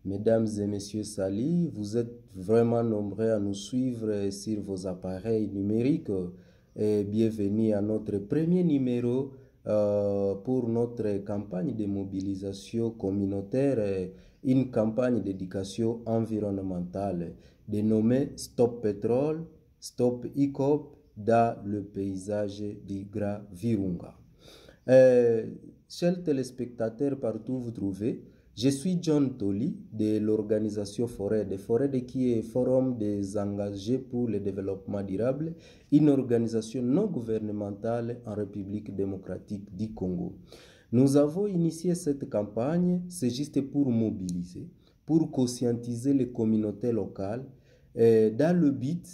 Mesdames et messieurs, salut. Vous êtes vraiment nombreux à nous suivre sur vos appareils numériques. Et bienvenue à notre premier numéro pour notre campagne de mobilisation communautaire, une campagne d'éducation environnementale dénommée Stop Pétrole, Stop ICOP dans le paysage du Grand Virunga. Chers téléspectateurs, partout où vous trouvez, je suis John Toli de l'organisation Forêt qui est Forum des engagés pour le développement durable, une organisation non gouvernementale en République démocratique du Congo. Nous avons initié cette campagne, c'est juste pour mobiliser, pour conscientiser les communautés locales dans le but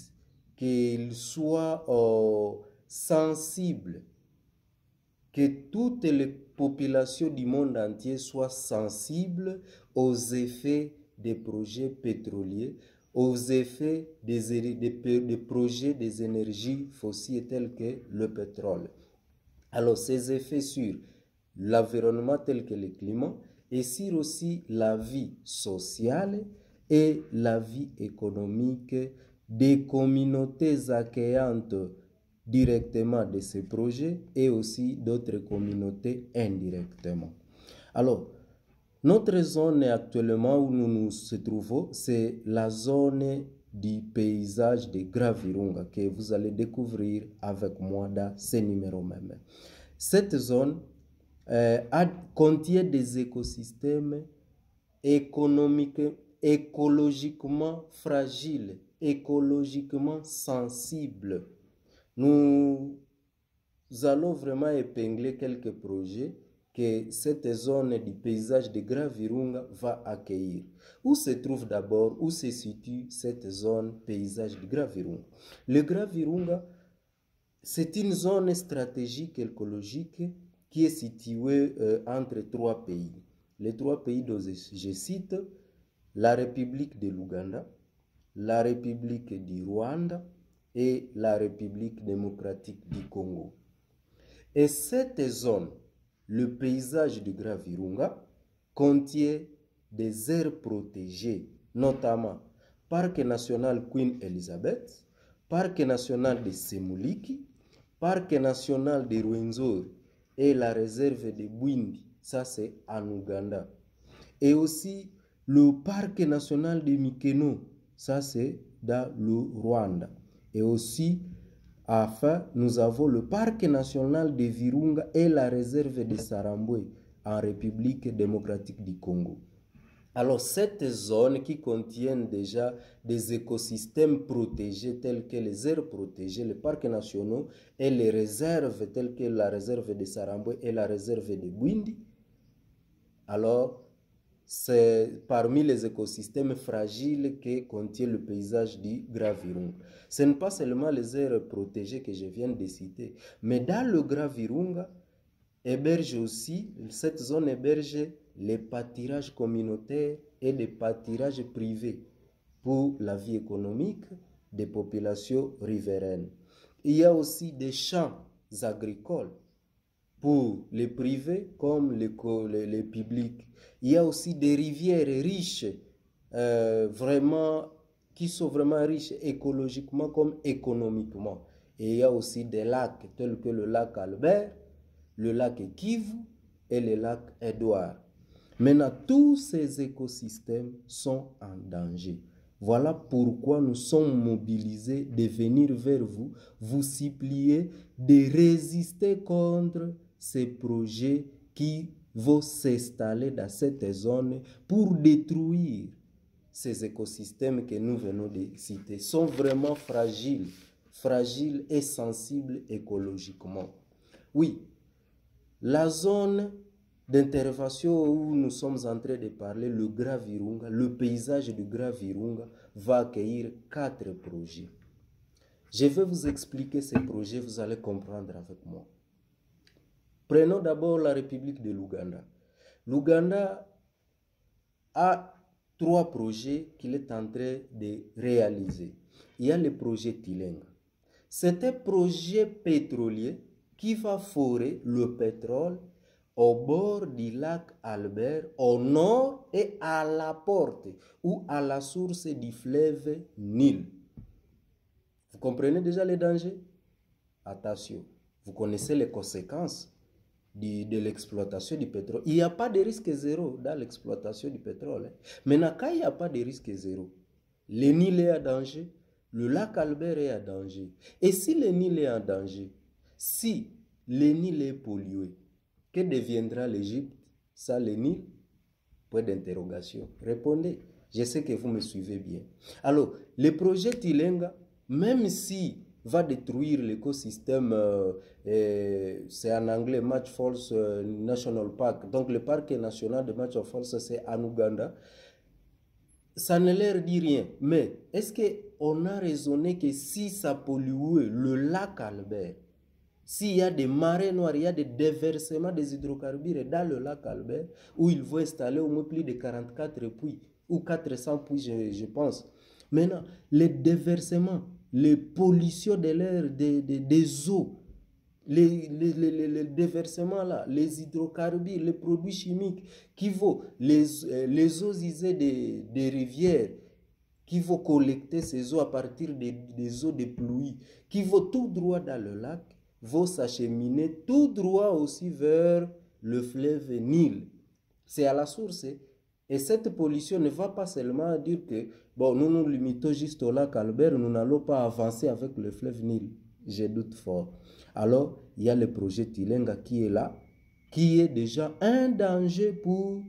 qu'elles soient sensibles, que toutes les populations du monde entier soient sensibles aux effets des projets pétroliers, aux effets des projets des énergies fossiles tels que le pétrole. Alors, ces effets sur l'environnement tel que le climat et sur aussi la vie sociale et la vie économique des communautés accueillantes directement de ces projets et aussi d'autres communautés indirectement. Alors, notre zone actuellement où nous nous trouvons, c'est la zone du paysage de Grand Virunga que vous allez découvrir avec moi dans ce numéro même. Cette zone contient des écosystèmes écologiquement fragiles, écologiquement sensibles. Nous allons vraiment épingler quelques projets que cette zone du paysage de Grand Virunga va accueillir. Où se trouve d'abord, où se situe cette zone paysage de Grand Virunga? Le Grand Virunga, c'est une zone stratégique écologique qui est située entre trois pays. Les trois pays dont je cite, la République de l'Ouganda, la République du Rwanda et la République démocratique du Congo. Et cette zone, le paysage du Grand Virunga, contient des aires protégées, notamment Parc national Queen Elizabeth, Parc national de Semuliki, Parc national de Rwenzori et la réserve de Bwindi, ça c'est en Ouganda. Et aussi le Parc national de Mikeno, ça c'est dans le Rwanda. Et aussi, enfin, nous avons le Parc national de Virunga et la réserve de Sarambwe en République démocratique du Congo. Alors, cette zone qui contient déjà des écosystèmes protégés tels que les aires protégées, les parcs nationaux et les réserves telles que la réserve de Sarambwe et la réserve de Bwindi, alors, c'est parmi les écosystèmes fragiles que contient le paysage du Grand Virunga. Ce n'est pas seulement les aires protégées que je viens de citer, mais dans le Grand Virunga, cette zone héberge les pâturages communautaires et les pâturages privés pour la vie économique des populations riveraines. Il y a aussi des champs agricoles pour les privés comme les publics. Il y a aussi des rivières riches, qui sont vraiment riches écologiquement comme économiquement. Et il y a aussi des lacs tels que le lac Albert, le lac Kivu et le lac Édouard. Maintenant, tous ces écosystèmes sont en danger. Voilà pourquoi nous sommes mobilisés de venir vers vous, vous supplier de résister contre ces projets qui vont s'installer dans cette zone pour détruire ces écosystèmes que nous venons de citer. Ils sont vraiment fragiles et sensibles écologiquement. Oui, la zone d'intervention où nous sommes en train de parler, le Grand Virunga, le paysage du Grand Virunga va accueillir 4 projets. Je vais vous expliquer ces projets, vous allez comprendre avec moi. Prenons d'abord la République de l'Ouganda. L'Ouganda a 3 projets qu'il est en train de réaliser. Il y a le projet Tilenga. C'est un projet pétrolier qui va forer le pétrole au bord du lac Albert, au nord et à la porte ou à la source du fleuve Nil. Vous comprenez déjà les dangers? Attention, vous connaissez les conséquences de l'exploitation du pétrole. Il n'y a pas de risque zéro dans l'exploitation du pétrole. Maintenant, quand il n'y a pas de risque zéro, le Nil est en danger, le lac Albert est en danger. Et si le Nil est en danger, si le Nil est pollué, que deviendra l'Égypte sans le Nil? Point d'interrogation. Répondez. Je sais que vous me suivez bien. Alors, le projet Tilenga, même si va détruire l'écosystème, c'est en anglais Match Falls National Park, donc le parc national de Match Falls, c'est en Ouganda, ça ne leur dit rien. Mais est-ce qu'on a raisonné que si ça pollue le lac Albert, s'il y a des marées noires, il y a des déversements des hydrocarbures dans le lac Albert, où il faut installer au moins plus de 44 puits, ou 400 puits, je pense. Maintenant, les déversements, les pollutions de l'air, des eaux, les déversements là, les hydrocarbures, les produits chimiques, qui vont, les eaux usées des rivières, qui vont collecter ces eaux à partir des eaux de pluie, qui vont tout droit dans le lac, vont s'acheminer tout droit aussi vers le fleuve Nil. C'est à la source. Et cette pollution ne va pas seulement dire que, bon, nous nous limitons juste au lac Albert, nous n'allons pas avancer avec le fleuve Nil. Je doute fort. Alors, il y a le projet Tilenga qui est là, qui est déjà un danger pour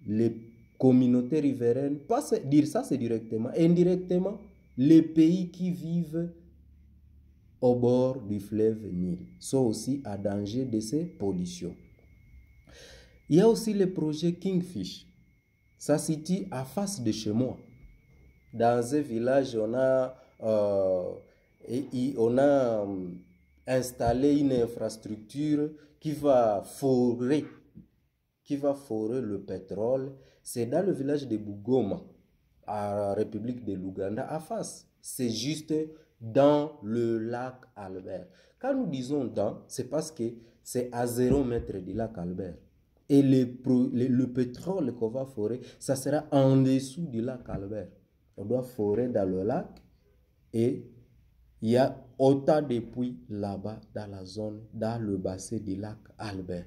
les communautés riveraines. Pas dire ça, c'est directement. Indirectement, les pays qui vivent au bord du fleuve Nil sont aussi à danger de ces pollutions. Il y a aussi le projet Kingfish. Ça se situe à face de chez moi. Dans un village, on a installé une infrastructure qui va forer le pétrole. C'est dans le village de Bugoma, à la République de l'Ouganda, à face. C'est juste dans le lac Albert. Quand nous disons dans, c'est parce que c'est à 0 mètre du lac Albert. Et le pétrole qu'on va forer, ça sera en dessous du lac Albert. On doit forer dans le lac et il y a autant de puits là-bas dans la zone, dans le bassin du lac Albert.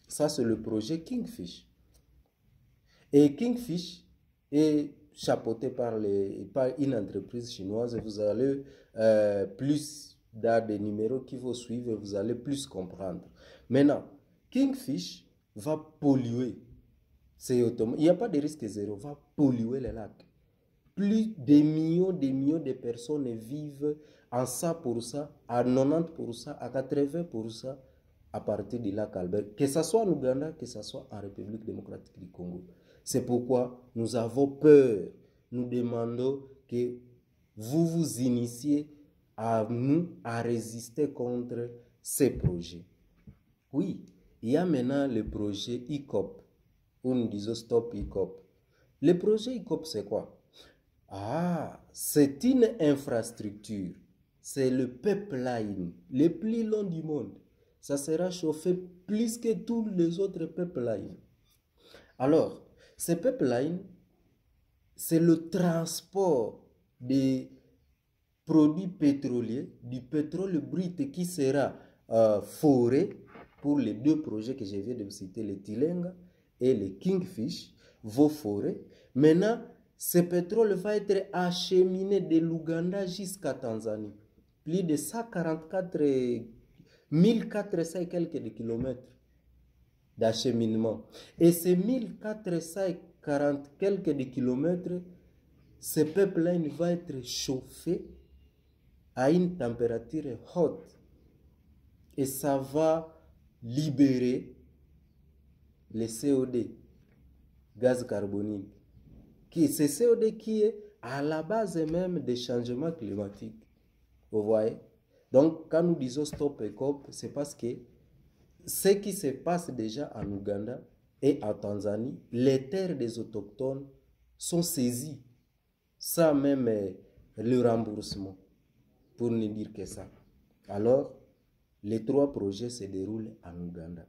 Ça, c'est le projet Kingfish. Et Kingfish est chapeauté par une entreprise chinoise. Vous allez plus dans des numéros qui vont suivre, vous allez plus comprendre. Maintenant, Kingfish va polluer. Il n'y a pas de risque zéro, va polluer les lacs. Plus de millions de personnes vivent en 100%, à 90%, à 80% à partir du lac Albert, que ce soit en Ouganda, que ce soit en République démocratique du Congo. C'est pourquoi nous avons peur. Nous demandons que vous vous initiez à nous à résister contre ces projets. Oui, il y a maintenant le projet ICOP, où nous disons Stop ICOP. Le projet ICOP, c'est quoi? Ah, c'est une infrastructure. C'est le pipeline le plus long du monde. Ça sera chauffé plus que tous les autres pipelines. Alors, ce pipeline, c'est le transport des produits pétroliers, du pétrole brut qui sera foré pour les deux projets que je viens de citer, le Tilenga et le Kingfish, vont forer. Maintenant, ce pétrole va être acheminé de l'Ouganda jusqu'à Tanzanie. Plus de 144 1400 et quelques kilomètres d'acheminement. Et ces 1440 quelques kilomètres, ce pipeline va être chauffé à une température haute. Et ça va libérer le CO2, gaz carbonique. C'est CO2 qui est à la base même des changements climatiques. Vous voyez? Donc, quand nous disons stop et cop, c'est parce que ce qui se passe déjà en Ouganda et en Tanzanie, les terres des autochtones sont saisies sans même le remboursement, pour ne dire que ça. Alors, les trois projets se déroulent en Ouganda.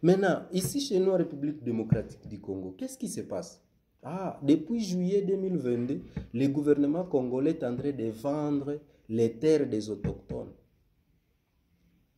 Maintenant, ici chez nous en République démocratique du Congo, qu'est-ce qui se passe? Ah, depuis juillet 2022, le gouvernement congolais est en train de vendre les terres des autochtones.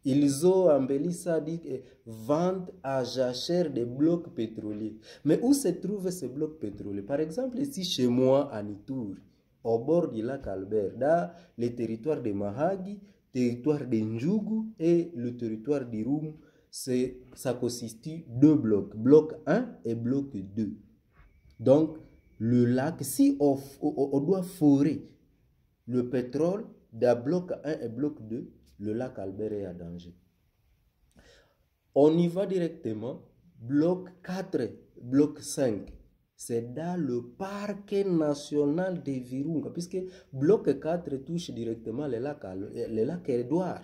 Ils ont embelli ça, dit vente à jachère des blocs pétroliers. Mais où se trouvent ces blocs pétroliers? Par exemple, ici chez moi à Nitour, au bord du lac Albert, dans les territoires de Mahagi, territoire de Ndjougou et le territoire d'Irum, ça constitue deux blocs, bloc 1 et bloc 2. Donc, le lac, si on doit forer le pétrole d'un bloc 1 et bloc 2, le lac Albert est à danger. On y va directement, bloc 4, bloc 5. C'est dans le parc national de Virunga, puisque bloc 4 touche directement le lac Édouard.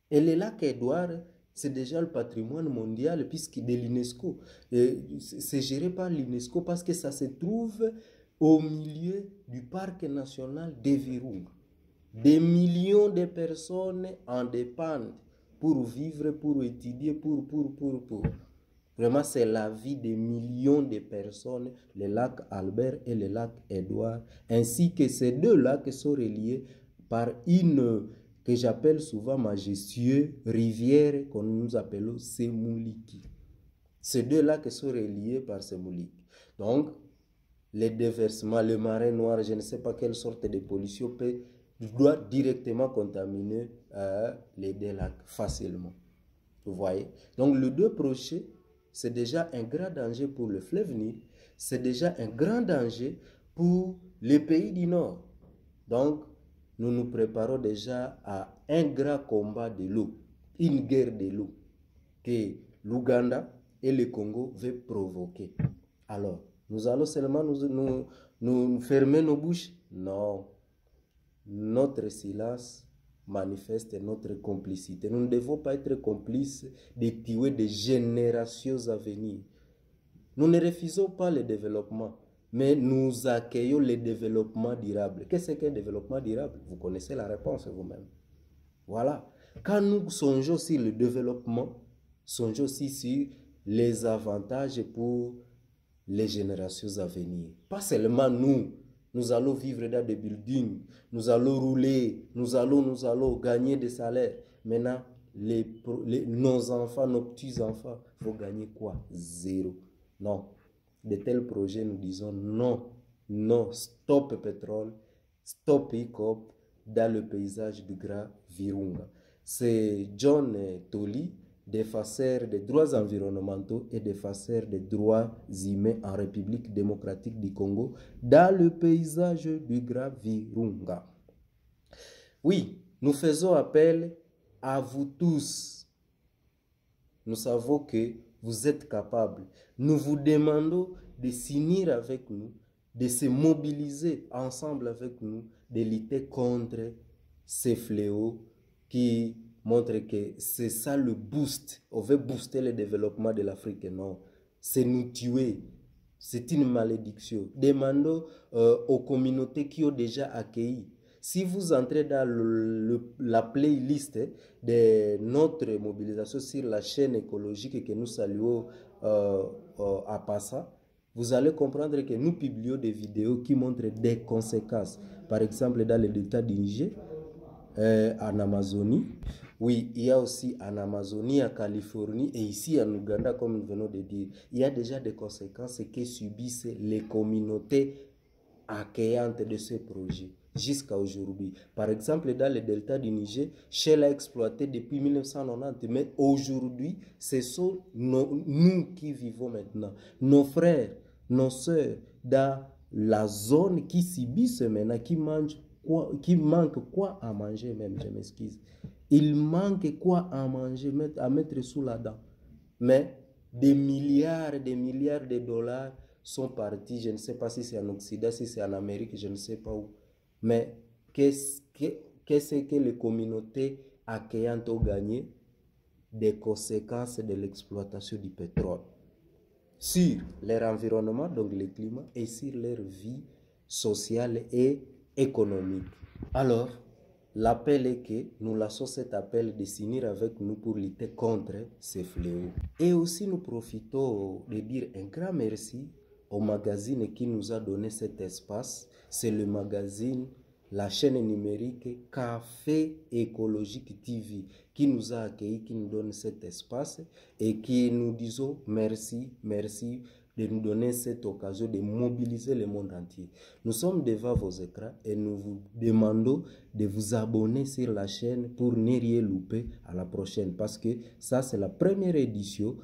Et le lac Édouard, c'est déjà le patrimoine mondial puisque de l'UNESCO. C'est géré par l'UNESCO parce que ça se trouve au milieu du parc national de Virunga. Des millions de personnes en dépendent pour vivre, pour étudier, pour. Vraiment, c'est la vie de millions de personnes, le lac Albert et le lac Édouard, ainsi que ces deux lacs sont reliés par une que j'appelle souvent majestueuse rivière que nous appelons Semuliki. Ces deux lacs sont reliés par Semuliki. Donc, les déversements, le marais noir, je ne sais pas quelle sorte de pollution doit directement contaminer les deux lacs facilement. Vous voyez? Donc, les deux projets, c'est déjà un grand danger pour le fleuve Nil, c'est déjà un grand danger pour les pays du Nord. Donc, nous nous préparons déjà à un grand combat de l'eau, une guerre de l'eau que l'Ouganda et le Congo veulent provoquer. Alors, nous allons seulement nous fermer nos bouches? Non. Notre silence manifeste notre complicité. Nous ne devons pas être complices de tuer des générations à venir. Nous ne refusons pas le développement, mais nous accueillons le développement durable. Qu'est-ce qu'un développement durable? Vous connaissez la réponse vous-même. Voilà. Quand nous songeons sur le développement, songeons aussi sur les avantages pour les générations à venir. Pas seulement nous allons vivre dans des buildings, nous allons rouler, nous allons gagner des salaires. Maintenant, nos enfants, nos petits-enfants, il faut gagner quoi? Zéro. Non. De tels projets, nous disons non. Non, stop pétrole, stop ICOP dans le paysage du Grand Virunga. C'est John Toli, défenseur des droits environnementaux et défenseur des droits humains en République démocratique du Congo, dans le paysage du Grand Virunga. Oui, nous faisons appel à vous tous. Nous savons que vous êtes capables. Nous vous demandons de s'unir avec nous, de se mobiliser ensemble avec nous, de lutter contre ces fléaux qui montre que c'est ça le boost. On veut booster le développement de l'Afrique. Non, c'est nous tuer. C'est une malédiction. Demandons aux communautés qui ont déjà accueilli. Si vous entrez dans la playlist de notre mobilisation sur la chaîne écologique que nous saluons à Passa, vous allez comprendre que nous publions des vidéos qui montrent des conséquences. Par exemple, dans le delta du Niger, en Amazonie. Oui, il y a aussi en Amazonie, en Californie et ici en Ouganda, comme nous venons de dire. Il y a déjà des conséquences que subissent les communautés accueillantes de ce projet jusqu'à aujourd'hui. Par exemple, dans le delta du Niger, Shell a exploité depuis 1990, mais aujourd'hui, ce sont nous qui vivons maintenant. Nos frères, nos soeurs, dans la zone qui subissent maintenant, qui manque quoi à manger même, je m'excuse. Il manque quoi à manger, à mettre sous la dent. Mais des milliards de dollars sont partis. Je ne sais pas si c'est en Occident, si c'est en Amérique, je ne sais pas où. Mais qu'est-ce que les communautés accueillantes ont gagné? Des conséquences de l'exploitation du pétrole sur leur environnement, donc le climat, et sur leur vie sociale et économique. Alors, l'appel est que nous lançons cet appel de s'unir avec nous pour lutter contre ces fléaux. Et aussi nous profitons de dire un grand merci au magazine qui nous a donné cet espace. C'est le magazine, la chaîne numérique Café Écologique TV qui nous a accueillis, qui nous donne cet espace et qui nous disons merci, merci de nous donner cette occasion de mobiliser le monde entier. Nous sommes devant vos écrans et nous vous demandons de vous abonner sur la chaîne pour ne rien louper à la prochaine, parce que ça c'est la première édition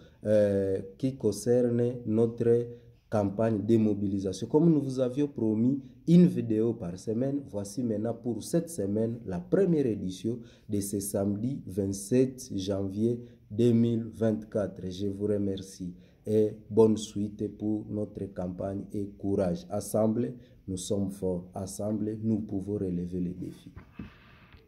qui concerne notre campagne de mobilisation. Comme nous vous avions promis une vidéo par semaine, voici maintenant pour cette semaine la première édition de ce samedi 27 janvier 2024. Je vous remercie et bonne suite pour notre campagne et courage. Ensemble, nous sommes forts. Ensemble, nous pouvons relever les défis.